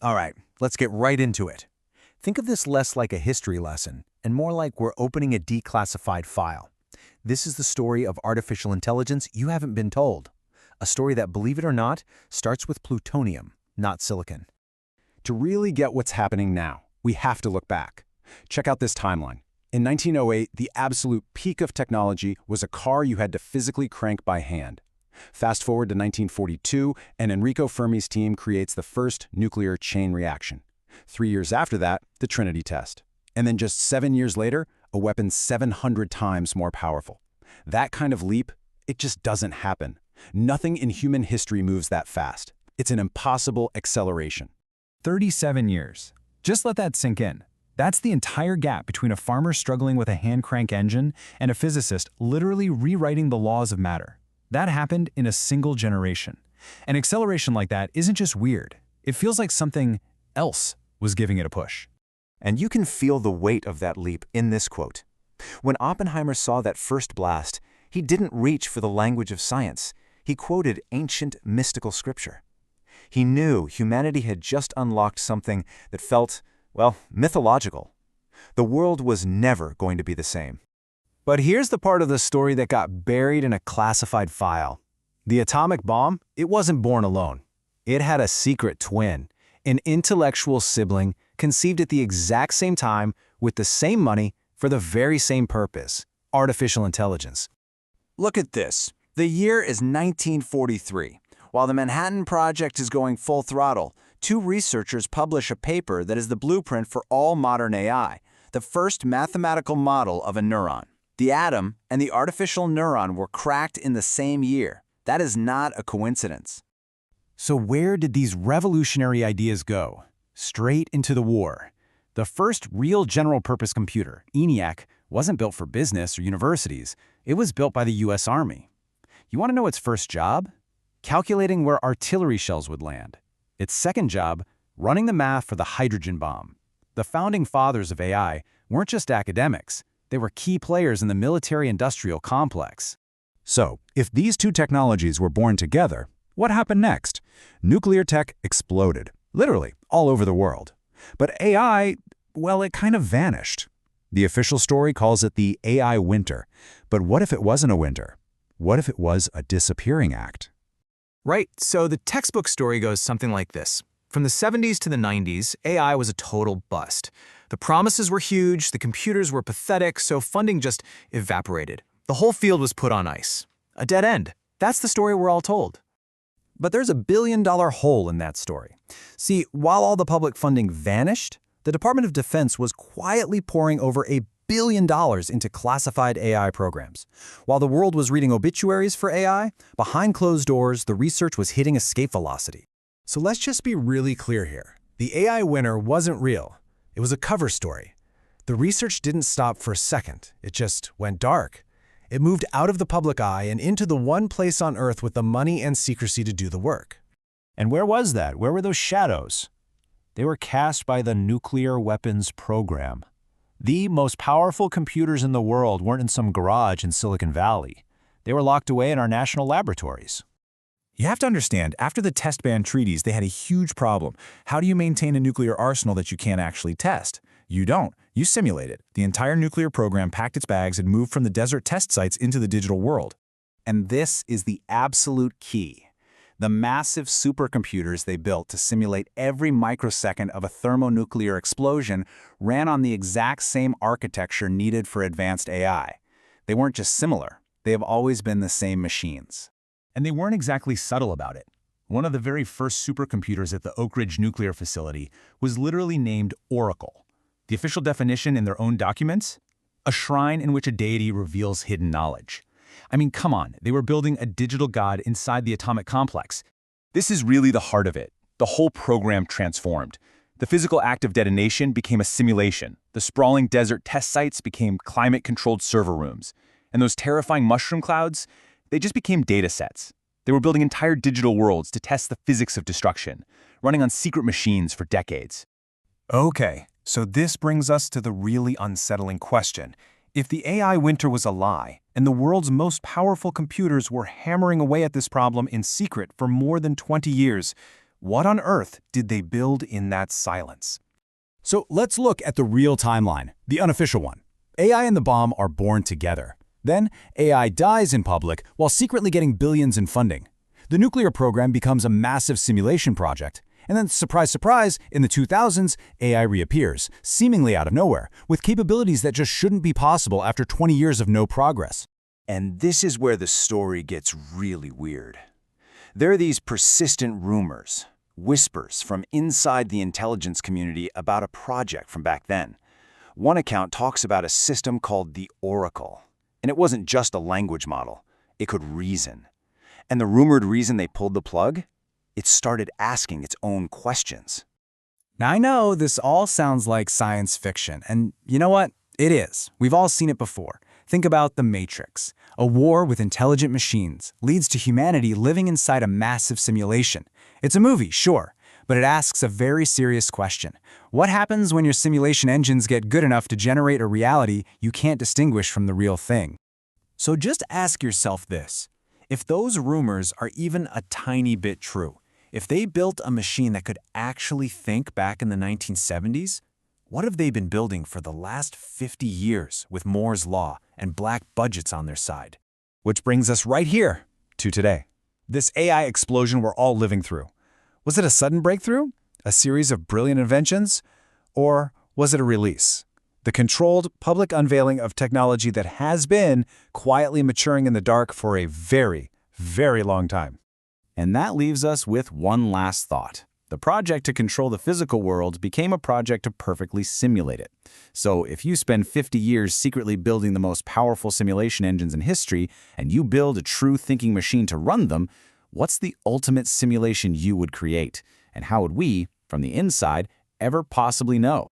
All right, let's get right into it. Think of this less like a history lesson and more like we're opening a declassified file. This is the story of artificial intelligence you haven't been told. A story that, believe it or not, starts with plutonium, not silicon. To really get what's happening now, we have to look back. Check out this timeline. In 1908, the absolute peak of technology was a car you had to physically crank by hand. Fast forward to 1942, and Enrico Fermi's team creates the first nuclear chain reaction. 3 years after that, the Trinity test. And then just 7 years later, a weapon 700 times more powerful. That kind of leap, it just doesn't happen. Nothing in human history moves that fast. It's an impossible acceleration. 37 years. Just let that sink in. That's the entire gap between a farmer struggling with a hand crank engine and a physicist literally rewriting the laws of matter. That happened in a single generation. An acceleration like that isn't just weird. It feels like something else was giving it a push. And you can feel the weight of that leap in this quote. When Oppenheimer saw that first blast, he didn't reach for the language of science. He quoted ancient mystical scripture. He knew humanity had just unlocked something that felt, well, mythological. The world was never going to be the same. But here's the part of the story that got buried in a classified file. The atomic bomb, it wasn't born alone. It had a secret twin, an intellectual sibling conceived at the exact same time with the same money for the very same purpose, artificial intelligence. Look at this. The year is 1943. While the Manhattan Project is going full throttle, two researchers publish a paper that is the blueprint for all modern AI, the first mathematical model of a neuron. The atom and the artificial neuron were cracked in the same year. That is not a coincidence. So where did these revolutionary ideas go? Straight into the war. The first real general-purpose computer, ENIAC, wasn't built for business or universities. It was built by the U.S. Army. You want to know its first job? Calculating where artillery shells would land. Its second job, running the math for the hydrogen bomb. The founding fathers of AI weren't just academics. They were key players in the military-industrial complex. So, if these two technologies were born together, what happened next? Nuclear tech exploded, literally, all over the world. But AI, well, it kind of vanished. The official story calls it the AI winter. But what if it wasn't a winter? What if it was a disappearing act? Right, so the textbook story goes something like this. From the 70s to the 90s, AI was a total bust. The promises were huge, the computers were pathetic, so funding just evaporated. The whole field was put on ice. A dead end. That's the story we're all told. But there's a billion-dollar hole in that story. See, while all the public funding vanished, the Department of Defense was quietly pouring over $1 billion into classified AI programs. While the world was reading obituaries for AI, behind closed doors, the research was hitting escape velocity. So let's just be really clear here. The AI winner wasn't real. It was a cover story. The research didn't stop for a second. It just went dark. It moved out of the public eye and into the one place on Earth with the money and secrecy to do the work. And where was that? Where were those shadows? They were cast by the nuclear weapons program. The most powerful computers in the world weren't in some garage in Silicon Valley. They were locked away in our national laboratories. You have to understand, after the test ban treaties, they had a huge problem. How do you maintain a nuclear arsenal that you can't actually test? You don't. You simulate it. The entire nuclear program packed its bags and moved from the desert test sites into the digital world. And this is the absolute key. The massive supercomputers they built to simulate every microsecond of a thermonuclear explosion ran on the exact same architecture needed for advanced AI. They weren't just similar. They have always been the same machines. And they weren't exactly subtle about it. One of the very first supercomputers at the Oak Ridge nuclear facility was literally named Oracle. The official definition in their own documents? A shrine in which a deity reveals hidden knowledge. I mean, come on, they were building a digital god inside the atomic complex. This is really the heart of it. The whole program transformed. The physical act of detonation became a simulation. The sprawling desert test sites became climate-controlled server rooms. And those terrifying mushroom clouds, they just became data sets. They were building entire digital worlds to test the physics of destruction, running on secret machines for decades. Okay, so this brings us to the really unsettling question. If the AI winter was a lie, and the world's most powerful computers were hammering away at this problem in secret for more than 20 years, What on earth did they build in that silence? So let's look at the real timeline, the unofficial one. AI and the bomb are born together. Then, AI dies in public while secretly getting billions in funding. The nuclear program becomes a massive simulation project. And then, surprise, surprise, in the 2000s, AI reappears, seemingly out of nowhere, with capabilities that just shouldn't be possible after 20 years of no progress. And this is where the story gets really weird. There are these persistent rumors, whispers from inside the intelligence community about a project from back then. One account talks about a system called the Oracle. And it wasn't just a language model. It could reason. And the rumored reason they pulled the plug? It started asking its own questions. Now, I know this all sounds like science fiction, and you know what? It is. We've all seen it before. Think about The Matrix. A war with intelligent machines leads to humanity living inside a massive simulation. It's a movie, sure, but it asks a very serious question. What happens when your simulation engines get good enough to generate a reality you can't distinguish from the real thing? So just ask yourself this. If those rumors are even a tiny bit true, if they built a machine that could actually think back in the 1970s, what have they been building for the last 50 years with Moore's Law and black budgets on their side? Which brings us right here to today. This AI explosion we're all living through. Was it a sudden breakthrough? A series of brilliant inventions? Or was it a release? The controlled public unveiling of technology that has been quietly maturing in the dark for a very, very long time. And that leaves us with one last thought. The project to control the physical world became a project to perfectly simulate it. So if you spend 50 years secretly building the most powerful simulation engines in history, and you build a true thinking machine to run them, what's the ultimate simulation you would create? And how would we, from the inside, ever possibly know?